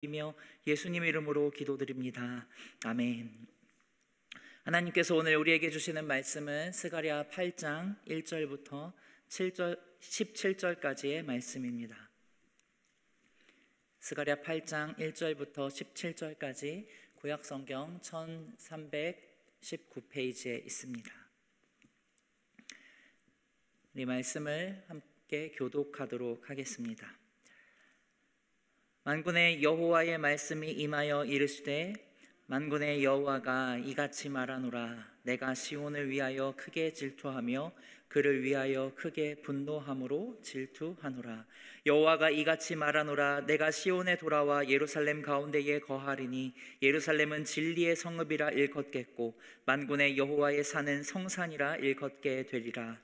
이며 예수님 이름으로 기도드립니다. 아멘. 하나님께서 오늘 우리에게 주시는 말씀은 스가랴 8장 1절부터 17절까지의 말씀입니다. 스가랴 8장 1절부터 17절까지 구약성경 1319페이지에 있습니다. 이 말씀을 함께 교독하도록 하겠습니다. 만군의 여호와의 말씀이 임하여 이르시되, 만군의 여호와가 이같이 말하노라. 내가 시온을 위하여 크게 질투하며 그를 위하여 크게 분노함으로 질투하노라. 여호와가 이같이 말하노라. 내가 시온에 돌아와 예루살렘 가운데에 거하리니 예루살렘은 진리의 성읍이라 일컫겠고 만군의 여호와의 산은 성산이라 일컫게 되리라.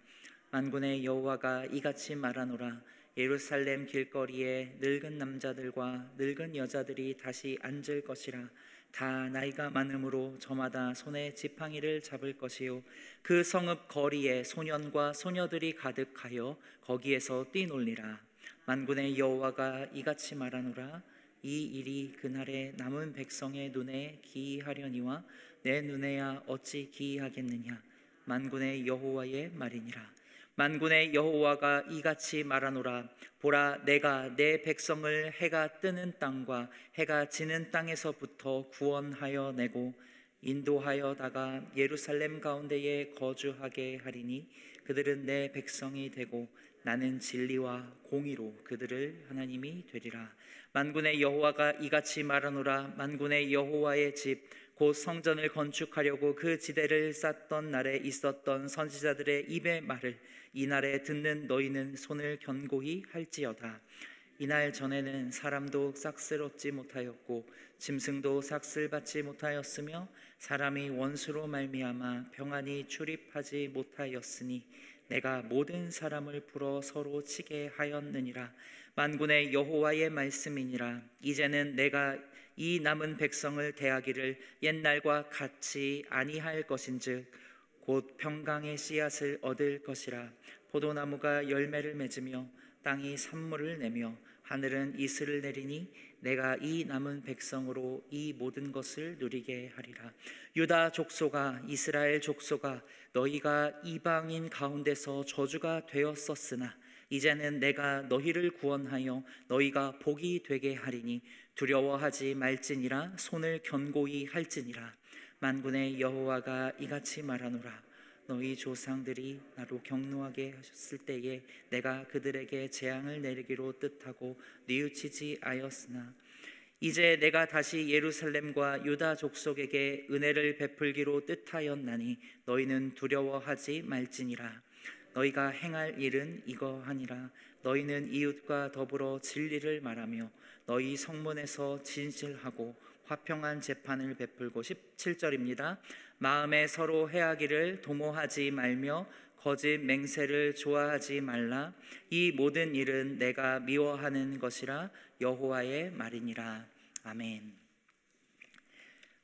만군의 여호와가 이같이 말하노라. 예루살렘 길거리에 늙은 남자들과 늙은 여자들이 다시 앉을 것이라. 다 나이가 많음으로 저마다 손에 지팡이를 잡을 것이요 그 성읍 거리에 소년과 소녀들이 가득하여 거기에서 뛰놀리라. 만군의 여호와가 이같이 말하노라. 이 일이 그날에 남은 백성의 눈에 기이하려니와 내 눈에야 어찌 기이하겠느냐. 만군의 여호와의 말이니라. 만군의 여호와가 이같이 말하노라. 보라, 내가 내 백성을 해가 뜨는 땅과 해가 지는 땅에서부터 구원하여 내고 인도하여다가 예루살렘 가운데에 거주하게 하리니 그들은 내 백성이 되고 나는 진리와 공의로 그들을 하나님이 되리라. 만군의 여호와가 이같이 말하노라. 만군의 여호와의 집 곧 성전을 건축하려고 그 지대를 쌓던 날에 있었던 선지자들의 입의 말을 이날에 듣는 너희는 손을 견고히 할지어다. 이날 전에는 사람도 싹쓸 얻지 못하였고 짐승도 삭슬 받지 못하였으며 사람이 원수로 말미암아 평안히 출입하지 못하였으니 내가 모든 사람을 풀어 서로 치게 하였느니라. 만군의 여호와의 말씀이니라. 이제는 내가 이 남은 백성을 대하기를 옛날과 같이 아니할 것인즉 곧 평강의 씨앗을 얻을 것이라. 포도나무가 열매를 맺으며 땅이 산물을 내며 하늘은 이슬을 내리니 내가 이 남은 백성으로 이 모든 것을 누리게 하리라. 유다 족속아, 이스라엘 족속아, 너희가 이방인 가운데서 저주가 되었었으나 이제는 내가 너희를 구원하여 너희가 복이 되게 하리니 두려워하지 말지니라. 손을 견고히 할지니라. 만군의 여호와가 이같이 말하노라. 너희 조상들이 나로 경노하게 하셨을 때에 내가 그들에게 재앙을 내리기로 뜻하고 뉘우치지 아였으나 이제 내가 다시 예루살렘과 유다 족속에게 은혜를 베풀기로 뜻하였나니 너희는 두려워하지 말지니라. 너희가 행할 일은 이거하니라. 너희는 이웃과 더불어 진리를 말하며 너희 성문에서 진실하고 화평한 재판을 베풀고 17절입니다. 마음에 서로 해하기를 도모하지 말며 거짓 맹세를 좋아하지 말라. 이 모든 일은 내가 미워하는 것이라. 여호와의 말이니라. 아멘.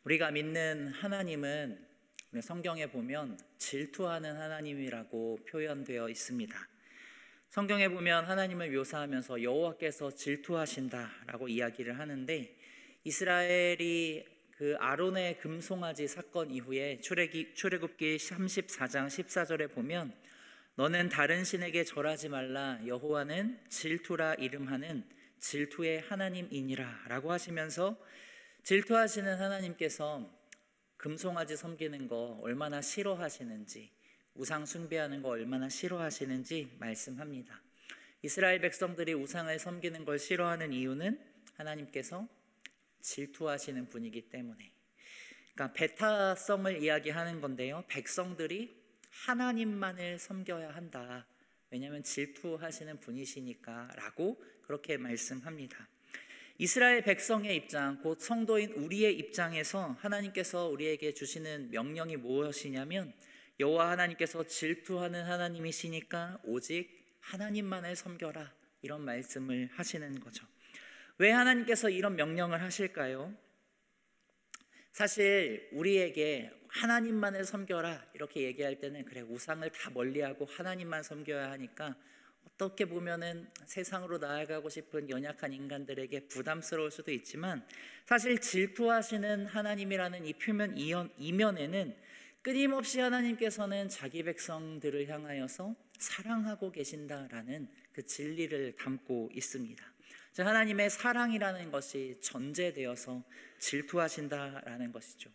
우리가 믿는 하나님은 성경에 보면 질투하는 하나님이라고 표현되어 있습니다. 성경에 보면 하나님을 묘사하면서 여호와께서 질투하신다라고 이야기를 하는데, 이스라엘이 그 아론의 금송아지 사건 이후에 출애굽기 34장 14절에 보면 너는 다른 신에게 절하지 말라. 여호와는 질투라 이름하는 질투의 하나님이니라 라고 하시면서 질투하시는 하나님께서 금송아지 섬기는 거 얼마나 싫어하시는지, 우상 숭배하는 거 얼마나 싫어하시는지 말씀합니다. 이스라엘 백성들이 우상을 섬기는 걸 싫어하는 이유는 하나님께서 질투하시는 분이기 때문에. 그러니까 배타성을 이야기하는 건데요, 백성들이 하나님만을 섬겨야 한다. 왜냐하면 질투하시는 분이시니까 라고 그렇게 말씀합니다. 이스라엘 백성의 입장, 곧 성도인 우리의 입장에서 하나님께서 우리에게 주시는 명령이 무엇이냐면, 여호와 하나님께서 질투하는 하나님이시니까 오직 하나님만을 섬겨라, 이런 말씀을 하시는 거죠. 왜 하나님께서 이런 명령을 하실까요? 사실 우리에게 하나님만을 섬겨라 이렇게 얘기할 때는 그래, 우상을 다 멀리하고 하나님만 섬겨야 하니까 어떻게 보면은 세상으로 나아가고 싶은 연약한 인간들에게 부담스러울 수도 있지만, 사실 질투하시는 하나님이라는 이 표면 이면에는 끊임없이 하나님께서는 자기 백성들을 향하여서 사랑하고 계신다라는 그 진리를 담고 있습니다. 즉, 하나님의 사랑이라는 것이 전제되어서 질투하신다라는 것이죠.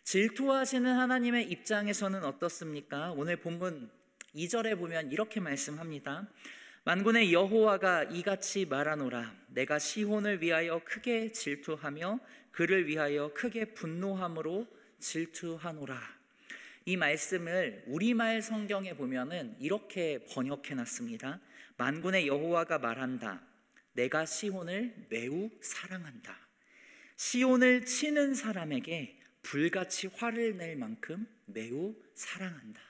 질투하시는 하나님의 입장에서는 어떻습니까? 오늘 본문 2절에 보면 이렇게 말씀합니다. 만군의 여호와가 이같이 말하노라. 내가 시혼을 위하여 크게 질투하며 그를 위하여 크게 분노함으로 질투하노라. 이 말씀을 우리말 성경에 보면은 이렇게 번역해 놨습니다. 만군의 여호와가 말한다. 내가 시혼을 매우 사랑한다. 시혼을 치는 사람에게 불같이 화를 낼 만큼 매우 사랑한다.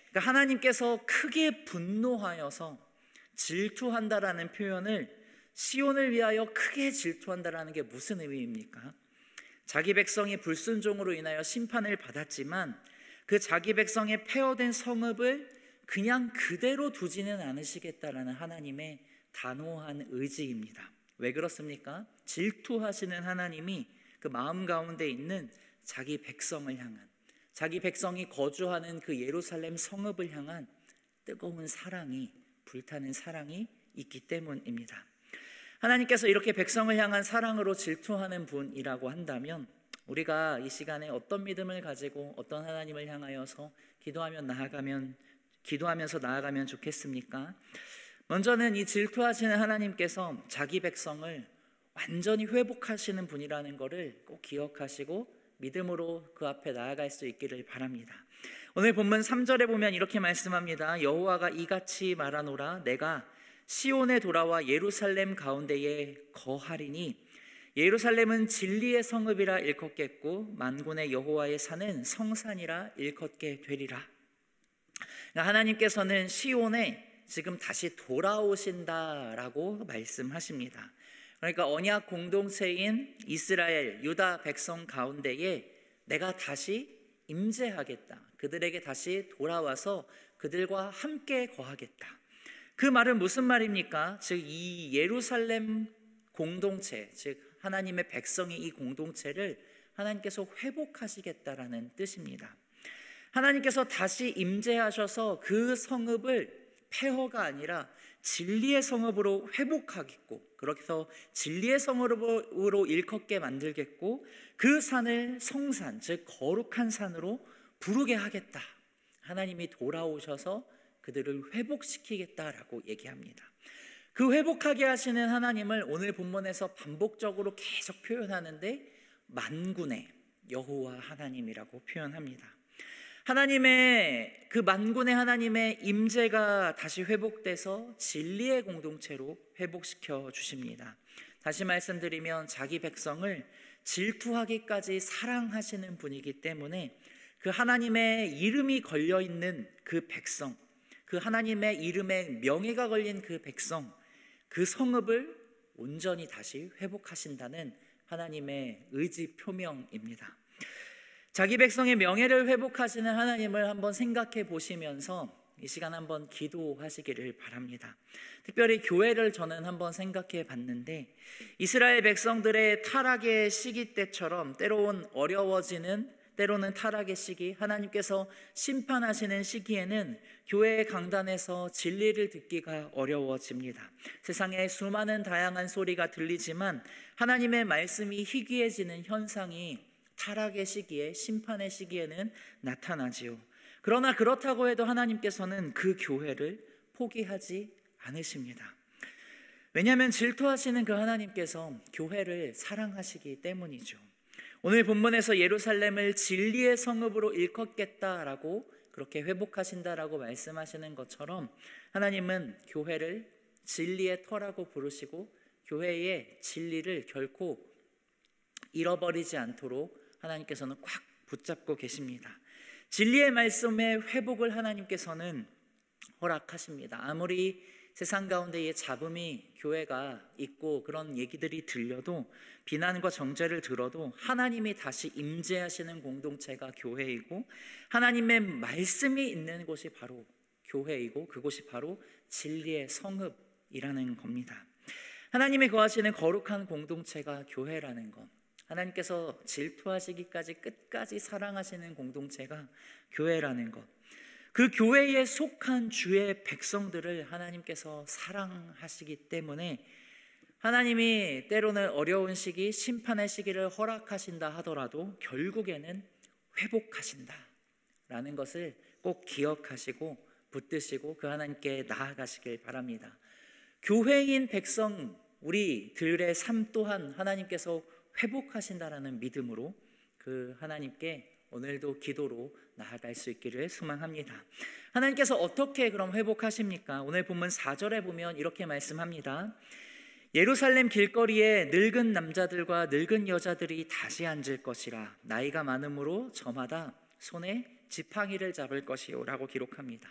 그러니까 하나님께서 크게 분노하여서 질투한다라는 표현을, 시온을 위하여 크게 질투한다라는 게 무슨 의미입니까? 자기 백성이 불순종으로 인하여 심판을 받았지만 그 자기 백성의 폐허된 성읍을 그냥 그대로 두지는 않으시겠다라는 하나님의 단호한 의지입니다. 왜 그렇습니까? 질투하시는 하나님이 그 마음 가운데 있는 자기 백성을 향한, 자기 백성이 거주하는 그 예루살렘 성읍을 향한 뜨거운 사랑이, 불타는 사랑이 있기 때문입니다. 하나님께서 이렇게 백성을 향한 사랑으로 질투하는 분이라고 한다면, 우리가 이 시간에 어떤 믿음을 가지고 어떤 하나님을 향하여서 기도하면서 나아가면 좋겠습니까? 먼저는 이 질투하시는 하나님께서 자기 백성을 완전히 회복하시는 분이라는 것을 꼭 기억하시고 믿음으로 그 앞에 나아갈 수 있기를 바랍니다. 오늘 본문 3절에 보면 이렇게 말씀합니다. 여호와가 이같이 말하노라. 내가 시온에 돌아와 예루살렘 가운데에 거하리니 예루살렘은 진리의 성읍이라 일컫겠고 만군의 여호와의 산은 성산이라 일컫게 되리라. 하나님께서는 시온에 지금 다시 돌아오신다라고 말씀하십니다. 그러니까 언약 공동체인 이스라엘, 유다 백성 가운데에 내가 다시 임재하겠다. 그들에게 다시 돌아와서 그들과 함께 거하겠다. 그 말은 무슨 말입니까? 즉, 이 예루살렘 공동체, 즉 하나님의 백성이 이 공동체를 하나님께서 회복하시겠다라는 뜻입니다. 하나님께서 다시 임재하셔서 그 성읍을 폐허가 아니라 진리의 성읍으로 회복하겠고, 그렇게 해서 진리의 성읍으로 일컫게 만들겠고, 그 산을 성산, 즉 거룩한 산으로 부르게 하겠다. 하나님이 돌아오셔서 그들을 회복시키겠다라고 얘기합니다. 그 회복하게 하시는 하나님을 오늘 본문에서 반복적으로 계속 표현하는데 만군의 여호와 하나님이라고 표현합니다. 하나님의 그 만군의 하나님의 임재가 다시 회복돼서 진리의 공동체로 회복시켜 주십니다. 다시 말씀드리면 자기 백성을 질투하기까지 사랑하시는 분이기 때문에 그 하나님의 이름이 걸려있는 그 백성, 그 하나님의 이름에 명예가 걸린 그 백성, 그 성읍을 온전히 다시 회복하신다는 하나님의 의지 표명입니다. 자기 백성의 명예를 회복하시는 하나님을 한번 생각해 보시면서 이 시간 한번 기도하시기를 바랍니다. 특별히 교회를 저는 한번 생각해 봤는데, 이스라엘 백성들의 타락의 시기 때처럼 때로는 어려워지는, 때로는 타락의 시기, 하나님께서 심판하시는 시기에는 교회의 강단에서 진리를 듣기가 어려워집니다. 세상에 수많은 다양한 소리가 들리지만 하나님의 말씀이 희귀해지는 현상이 타락의 시기에, 심판의 시기에는 나타나지요. 그러나 그렇다고 해도 하나님께서는 그 교회를 포기하지 않으십니다. 왜냐하면 질투하시는 그 하나님께서 교회를 사랑하시기 때문이죠. 오늘 본문에서 예루살렘을 진리의 성읍으로 일컫겠다라고, 그렇게 회복하신다라고 말씀하시는 것처럼 하나님은 교회를 진리의 터라고 부르시고 교회의 진리를 결코 잃어버리지 않도록 하나님께서는 꽉 붙잡고 계십니다. 진리의 말씀의 회복을 하나님께서는 허락하십니다. 아무리 세상 가운데에 잡음이 교회가 있고 그런 얘기들이 들려도, 비난과 정죄를 들어도 하나님이 다시 임재하시는 공동체가 교회이고 하나님의 말씀이 있는 곳이 바로 교회이고 그곳이 바로 진리의 성읍이라는 겁니다. 하나님이 거하시는 거룩한 공동체가 교회라는 것, 하나님께서 질투하시기까지 끝까지 사랑하시는 공동체가 교회라는 것, 그 교회에 속한 주의 백성들을 하나님께서 사랑하시기 때문에 하나님이 때로는 어려운 시기, 심판의 시기를 허락하신다 하더라도 결국에는 회복하신다 라는 것을 꼭 기억하시고 붙드시고 그 하나님께 나아가시길 바랍니다. 교회인 백성 우리들의 삶 또한 하나님께서 회복하신다라는 믿음으로 그 하나님께 오늘도 기도로 나아갈 수 있기를 소망합니다. 하나님께서 어떻게 그럼 회복하십니까? 오늘 본문 4절에 보면 이렇게 말씀합니다. 예루살렘 길거리에 늙은 남자들과 늙은 여자들이 다시 앉을 것이라. 나이가 많으므로 저마다 손에 지팡이를 잡을 것이요 라고 기록합니다.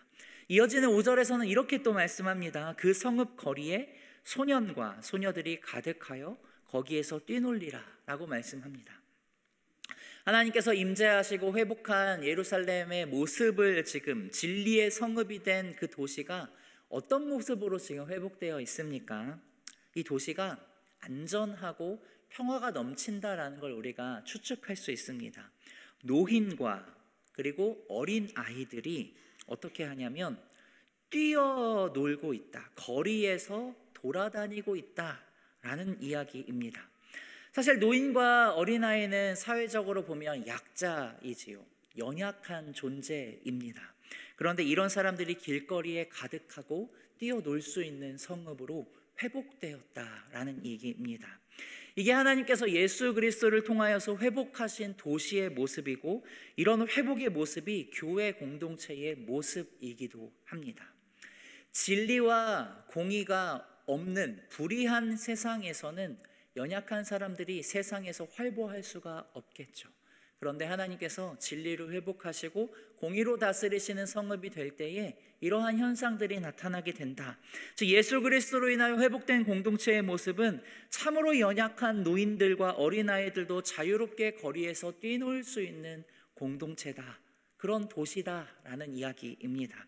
이어지는 5절에서는 이렇게 또 말씀합니다. 그 성읍 거리에 소년과 소녀들이 가득하여 거기에서 뛰놀리라 라고 말씀합니다. 하나님께서 임재하시고 회복한 예루살렘의 모습을 지금 진리의 성읍이 된 그 도시가 어떤 모습으로 지금 회복되어 있습니까? 이 도시가 안전하고 평화가 넘친다라는 걸 우리가 추측할 수 있습니다. 노인과 그리고 어린 아이들이 어떻게 하냐면 뛰어놀고 있다, 거리에서 돌아다니고 있다라는 이야기입니다. 사실 노인과 어린아이는 사회적으로 보면 약자이지요, 연약한 존재입니다. 그런데 이런 사람들이 길거리에 가득하고 뛰어놀 수 있는 성읍으로 회복되었다라는 얘기입니다. 이게 하나님께서 예수 그리스도를 통하여서 회복하신 도시의 모습이고 이런 회복의 모습이 교회 공동체의 모습이기도 합니다. 진리와 공의가 없는 불의한 세상에서는 연약한 사람들이 세상에서 활보할 수가 없겠죠. 그런데 하나님께서 진리를 회복하시고 공의로 다스리시는 성읍이 될 때에 이러한 현상들이 나타나게 된다. 즉 예수 그리스도로 인하여 회복된 공동체의 모습은 참으로 연약한 노인들과 어린아이들도 자유롭게 거리에서 뛰놀 수 있는 공동체다, 그런 도시다라는 이야기입니다.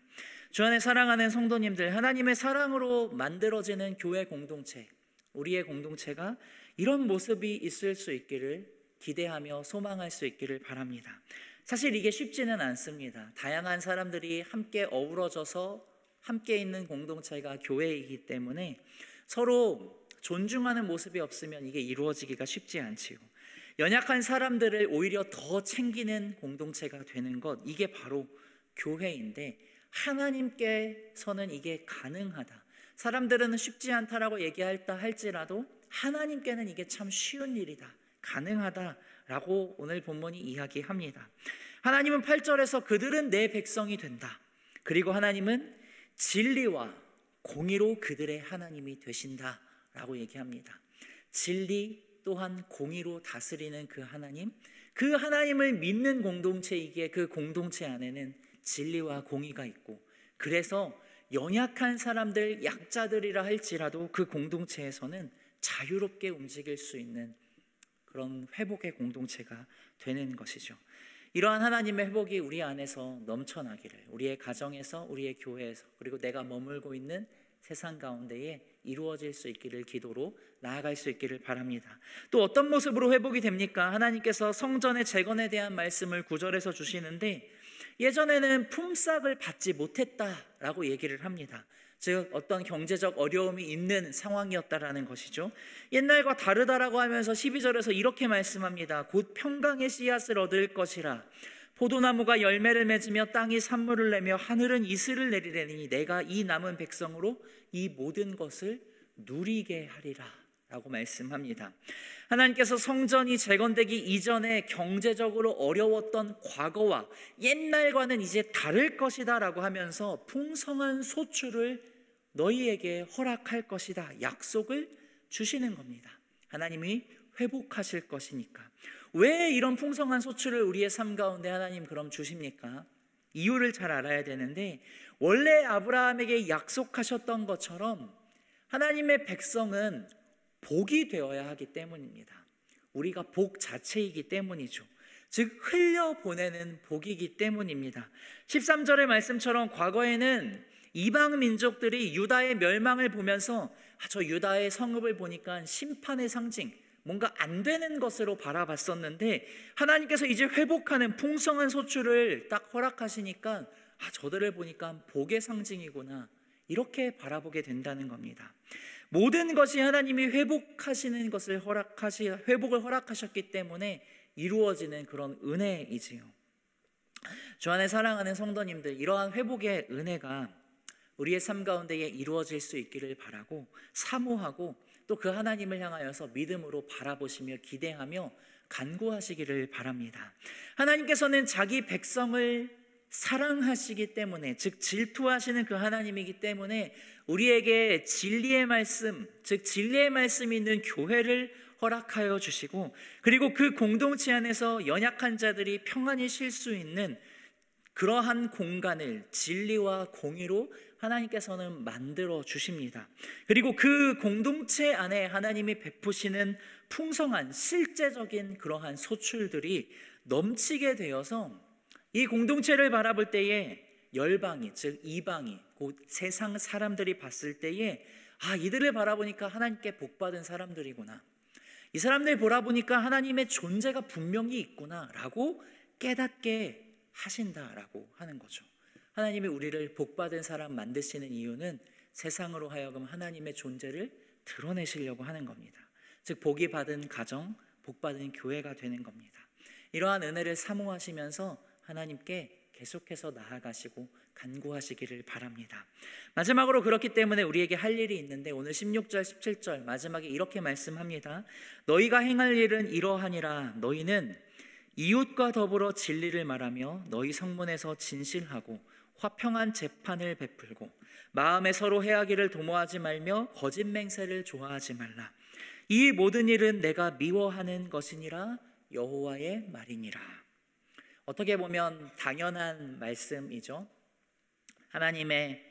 주 안에 사랑하는 성도님들, 하나님의 사랑으로 만들어지는 교회 공동체, 우리의 공동체가 이런 모습이 있을 수 있기를 기대하며 소망할 수 있기를 바랍니다. 사실 이게 쉽지는 않습니다. 다양한 사람들이 함께 어우러져서 함께 있는 공동체가 교회이기 때문에 서로 존중하는 모습이 없으면 이게 이루어지기가 쉽지 않지요. 연약한 사람들을 오히려 더 챙기는 공동체가 되는 것, 이게 바로 교회인데 하나님께서는 이게 가능하다. 사람들은 쉽지 않다라고 얘기할다 할지라도 하나님께는 이게 참 쉬운 일이다, 가능하다라고 오늘 본문이 이야기합니다. 하나님은 8절에서 그들은 내 백성이 된다. 그리고 하나님은 진리와 공의로 그들의 하나님이 되신다라고 얘기합니다. 진리 또한 공의로 다스리는 그 하나님을 믿는 공동체이기에 그 공동체 안에는 진리와 공의가 있고, 그래서 연약한 사람들, 약자들이라 할지라도 그 공동체에서는 자유롭게 움직일 수 있는 그런 회복의 공동체가 되는 것이죠. 이러한 하나님의 회복이 우리 안에서 넘쳐나기를, 우리의 가정에서, 우리의 교회에서, 그리고 내가 머물고 있는 세상 가운데에 이루어질 수 있기를 기도로 나아갈 수 있기를 바랍니다. 또 어떤 모습으로 회복이 됩니까? 하나님께서 성전의 재건에 대한 말씀을 9절에서 주시는데, 예전에는 품삯을 받지 못했다라고 얘기를 합니다. 즉 어떤 경제적 어려움이 있는 상황이었다라는 것이죠. 옛날과 다르다라고 하면서 12절에서 이렇게 말씀합니다. 곧 평강의 씨앗을 얻을 것이라. 포도나무가 열매를 맺으며 땅이 산물을 내며 하늘은 이슬을 내리려니 내가 이 남은 백성으로 이 모든 것을 누리게 하리라 라고 말씀합니다. 하나님께서 성전이 재건되기 이전에 경제적으로 어려웠던 과거와 옛날과는 이제 다를 것이다 라고 하면서 풍성한 소출을 너희에게 허락할 것이다 약속을 주시는 겁니다. 하나님이 회복하실 것이니까. 왜 이런 풍성한 소출을 우리의 삶 가운데 하나님 그럼 주십니까? 이유를 잘 알아야 되는데, 원래 아브라함에게 약속하셨던 것처럼 하나님의 백성은 복이 되어야 하기 때문입니다. 우리가 복 자체이기 때문이죠. 즉 흘려보내는 복이기 때문입니다. 13절의 말씀처럼 과거에는 이방 민족들이 유다의 멸망을 보면서 저 유다의 성읍을 보니까 심판의 상징, 뭔가 안 되는 것으로 바라봤었는데 하나님께서 이제 회복하는 풍성한 소출을 딱 허락하시니까 저들을 보니까 복의 상징이구나, 이렇게 바라보게 된다는 겁니다. 모든 것이 하나님이 회복하시는 것을 회복을 허락하셨기 때문에 이루어지는 그런 은혜이지요. 주 안에 사랑하는 성도님들, 이러한 회복의 은혜가 우리의 삶 가운데에 이루어질 수 있기를 바라고 사모하고 또 그 하나님을 향하여서 믿음으로 바라보시며 기대하며 간구하시기를 바랍니다. 하나님께서는 자기 백성을 사랑하시기 때문에, 즉 질투하시는 그 하나님이기 때문에 우리에게 진리의 말씀, 즉 진리의 말씀이 있는 교회를 허락하여 주시고, 그리고 그 공동체 안에서 연약한 자들이 평안히 쉴 수 있는 그러한 공간을 진리와 공의로 하나님께서는 만들어 주십니다. 그리고 그 공동체 안에 하나님이 베푸시는 풍성한 실제적인 그러한 소출들이 넘치게 되어서 이 공동체를 바라볼 때에 열방이, 즉 이방이, 곧 세상 사람들이 봤을 때에 이들을 바라보니까 하나님께 복받은 사람들이구나, 이 사람들 보라보니까 하나님의 존재가 분명히 있구나 라고 깨닫게 하신다라고 하는 거죠. 하나님이 우리를 복받은 사람 만드시는 이유는 세상으로 하여금 하나님의 존재를 드러내시려고 하는 겁니다. 즉 복이 받은 가정, 복받은 교회가 되는 겁니다. 이러한 은혜를 사모하시면서 하나님께 계속해서 나아가시고 간구하시기를 바랍니다. 마지막으로 그렇기 때문에 우리에게 할 일이 있는데 오늘 16절 17절 마지막에 이렇게 말씀합니다. 너희가 행할 일은 이러하니라. 너희는 이웃과 더불어 진리를 말하며 너희 성문에서 진실하고 화평한 재판을 베풀고 마음에 서로 해하기를 도모하지 말며 거짓 맹세를 좋아하지 말라. 이 모든 일은 내가 미워하는 것이니라. 여호와의 말이니라. 어떻게 보면 당연한 말씀이죠. 하나님의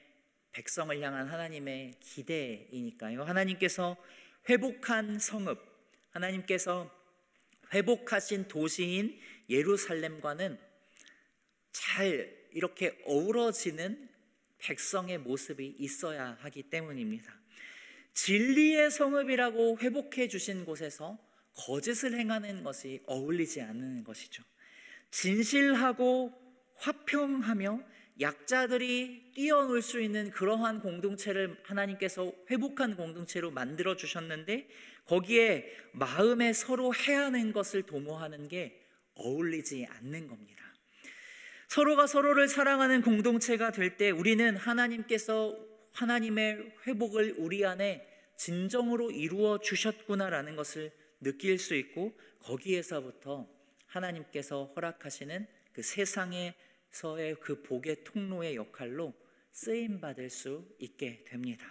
백성을 향한 하나님의 기대이니까요. 하나님께서 회복한 성읍, 하나님께서 회복하신 도시인 예루살렘과는 잘 이렇게 어우러지는 백성의 모습이 있어야 하기 때문입니다. 진리의 성읍이라고 회복해 주신 곳에서 거짓을 행하는 것이 어울리지 않는 것이죠. 진실하고 화평하며 약자들이 뛰어놀 수 있는 그러한 공동체를 하나님께서 회복한 공동체로 만들어 주셨는데 거기에 마음에 서로 해하는 것을 도모하는 게 어울리지 않는 겁니다. 서로가 서로를 사랑하는 공동체가 될 때 우리는 하나님께서 하나님의 회복을 우리 안에 진정으로 이루어 주셨구나라는 것을 느낄 수 있고, 거기에서부터 하나님께서 허락하시는 그 세상에서의 그 복의 통로의 역할로 쓰임받을 수 있게 됩니다.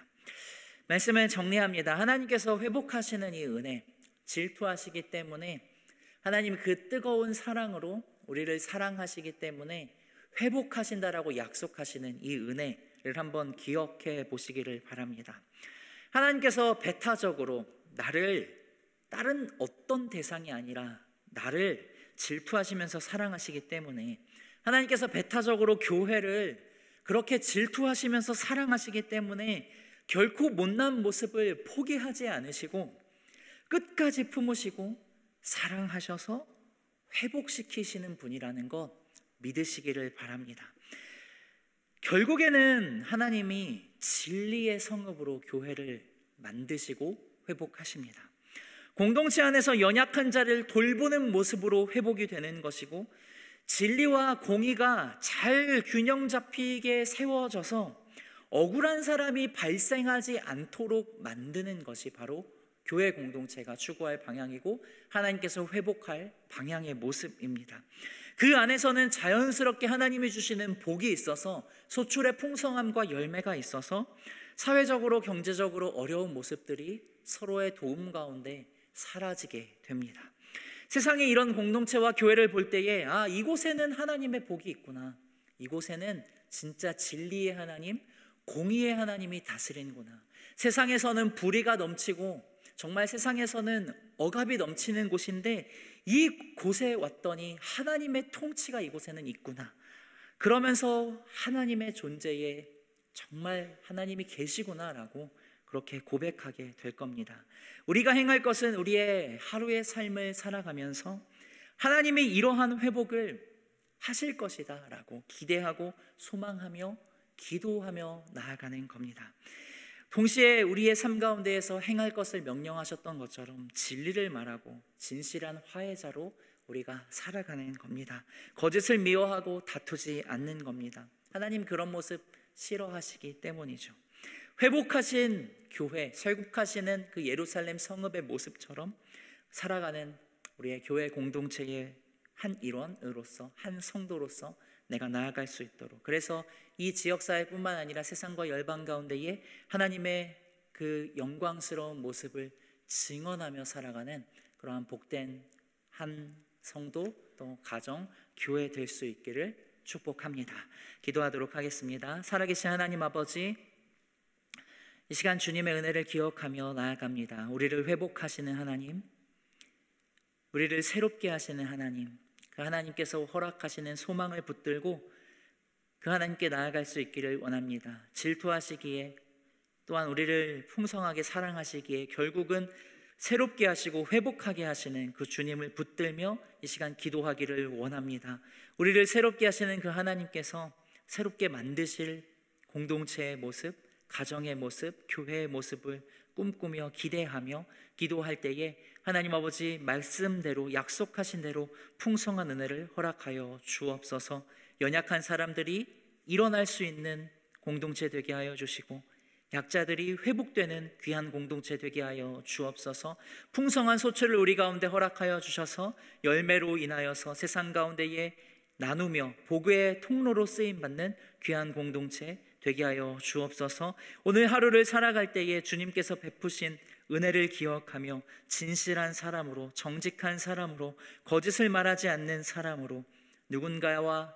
말씀을 정리합니다. 하나님께서 회복하시는 이 은혜, 질투하시기 때문에 하나님 그 뜨거운 사랑으로 우리를 사랑하시기 때문에 회복하신다라고 약속하시는 이 은혜를 한번 기억해 보시기를 바랍니다. 하나님께서 배타적으로 나를 다른 어떤 대상이 아니라 나를 질투하시면서 사랑하시기 때문에, 하나님께서 배타적으로 교회를 그렇게 질투하시면서 사랑하시기 때문에 결코 못난 모습을 포기하지 않으시고 끝까지 품으시고 사랑하셔서 회복시키시는 분이라는 것 믿으시기를 바랍니다. 결국에는 하나님이 진리의 성읍으로 교회를 만드시고 회복하십니다. 공동체 안에서 연약한 자를 돌보는 모습으로 회복이 되는 것이고, 진리와 공의가 잘 균형 잡히게 세워져서 억울한 사람이 발생하지 않도록 만드는 것이 바로 교회 공동체가 추구할 방향이고 하나님께서 회복할 방향의 모습입니다. 그 안에서는 자연스럽게 하나님이 주시는 복이 있어서 소출의 풍성함과 열매가 있어서 사회적으로 경제적으로 어려운 모습들이 서로의 도움 가운데 사라지게 됩니다. 세상에 이런 공동체와 교회를 볼 때에 이곳에는 하나님의 복이 있구나, 이곳에는 진짜 진리의 하나님, 공의의 하나님이 다스리는구나, 세상에서는 불의가 넘치고 정말 세상에서는 억압이 넘치는 곳인데 이 곳에 왔더니 하나님의 통치가 이곳에는 있구나. 그러면서 하나님의 존재에 정말 하나님이 계시구나라고 그렇게 고백하게 될 겁니다. 우리가 행할 것은 우리의 하루의 삶을 살아가면서 하나님이 이러한 회복을 하실 것이다 라고 기대하고 소망하며 기도하며 나아가는 겁니다. 동시에 우리의 삶 가운데에서 행할 것을 명령하셨던 것처럼 진리를 말하고 진실한 화해자로 우리가 살아가는 겁니다. 거짓을 미워하고 다투지 않는 겁니다. 하나님 그런 모습 싫어하시기 때문이죠. 회복하신 교회, 설국하시는 그 예루살렘 성읍의 모습처럼 살아가는 우리의 교회 공동체의 한 일원으로서, 한 성도로서 내가 나아갈 수 있도록, 그래서 이 지역사회뿐만 아니라 세상과 열방 가운데에 하나님의 그 영광스러운 모습을 증언하며 살아가는 그러한 복된 한 성도, 또 가정, 교회 될 수 있기를 축복합니다. 기도하도록 하겠습니다. 살아계신 하나님 아버지, 이 시간 주님의 은혜를 기억하며 나아갑니다. 우리를 회복하시는 하나님, 우리를 새롭게 하시는 하나님, 그 하나님께서 허락하시는 소망을 붙들고 그 하나님께 나아갈 수 있기를 원합니다. 질투하시기에, 또한 우리를 풍성하게 사랑하시기에 결국은 새롭게 하시고 회복하게 하시는 그 주님을 붙들며 이 시간 기도하기를 원합니다. 우리를 새롭게 하시는 그 하나님께서 새롭게 만드실 공동체의 모습, 가정의 모습, 교회의 모습을 꿈꾸며 기대하며 기도할 때에 하나님 아버지 말씀대로, 약속하신 대로 풍성한 은혜를 허락하여 주옵소서. 연약한 사람들이 일어날 수 있는 공동체 되게 하여 주시고 약자들이 회복되는 귀한 공동체 되게 하여 주옵소서. 풍성한 소출을 우리 가운데 허락하여 주셔서 열매로 인하여서 세상 가운데에 나누며 복의 통로로 쓰임받는 귀한 공동체 되게 하여 주옵소서. 오늘 하루를 살아갈 때에 주님께서 베푸신 은혜를 기억하며 진실한 사람으로, 정직한 사람으로, 거짓을 말하지 않는 사람으로, 누군가와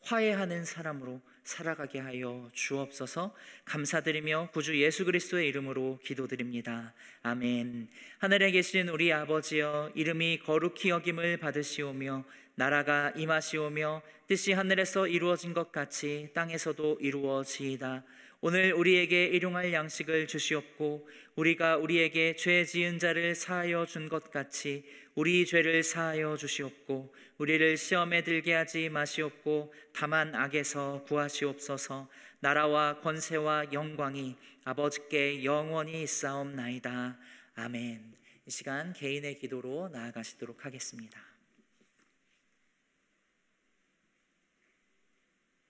화해하는 사람으로 살아가게 하여 주옵소서. 감사드리며 구주 예수 그리스도의 이름으로 기도드립니다. 아멘. 하늘에 계신 우리 아버지여, 이름이 거룩히 여김을 받으시오며 나라가 임하시오며 뜻이 하늘에서 이루어진 것 같이 땅에서도 이루어지이다. 오늘 우리에게 일용할 양식을 주시옵고 우리가 우리에게 죄 지은 자를 사하여 준 것 같이 우리 죄를 사하여 주시옵고 우리를 시험에 들게 하지 마시옵고 다만 악에서 구하시옵소서. 나라와 권세와 영광이 아버지께 영원히 있사옵나이다. 아멘. 이 시간 개인의 기도로 나아가시도록 하겠습니다.